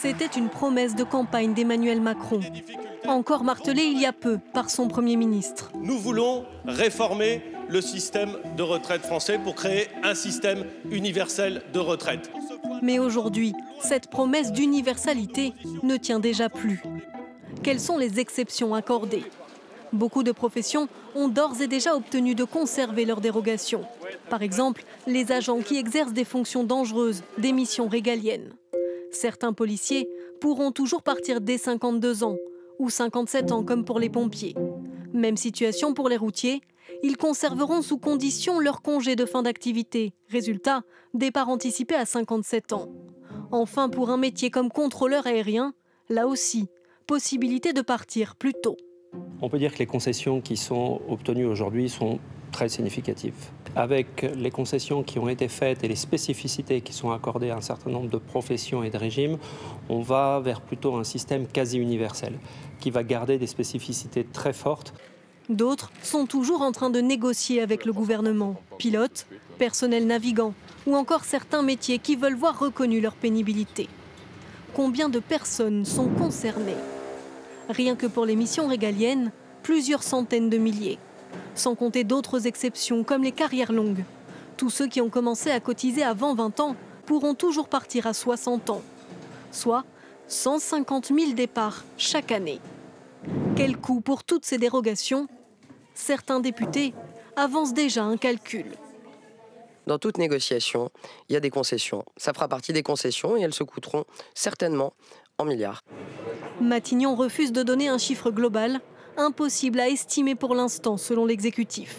C'était une promesse de campagne d'Emmanuel Macron, encore martelée il y a peu par son Premier ministre. Nous voulons réformer le système de retraite français pour créer un système universel de retraite. Mais aujourd'hui, cette promesse d'universalité ne tient déjà plus. Quelles sont les exceptions accordées? Beaucoup de professions ont d'ores et déjà obtenu de conserver leurs dérogations. Par exemple, les agents qui exercent des fonctions dangereuses, des missions régaliennes. Certains policiers pourront toujours partir dès 52 ans ou 57 ans comme pour les pompiers. Même situation pour les routiers, ils conserveront sous condition leur congé de fin d'activité. Résultat, départ anticipé à 57 ans. Enfin, pour un métier comme contrôleur aérien, là aussi, possibilité de partir plus tôt. On peut dire que les concessions qui sont obtenues aujourd'hui sont très significatives. Avec les concessions qui ont été faites et les spécificités qui sont accordées à un certain nombre de professions et de régimes, on va vers plutôt un système quasi universel qui va garder des spécificités très fortes. D'autres sont toujours en train de négocier avec le gouvernement. Pilotes, personnel navigant ou encore certains métiers qui veulent voir reconnue leur pénibilité. Combien de personnes sont concernées? Rien que pour les missions régaliennes, plusieurs centaines de milliers. Sans compter d'autres exceptions comme les carrières longues. Tous ceux qui ont commencé à cotiser avant 20 ans pourront toujours partir à 60 ans. Soit 150 000 départs chaque année. Quel coût pour toutes ces dérogations? Certains députés avancent déjà un calcul. Dans toute négociation, il y a des concessions. Ça fera partie des concessions et elles se coûteront certainement en milliards. Matignon refuse de donner un chiffre global, impossible à estimer pour l'instant selon l'exécutif.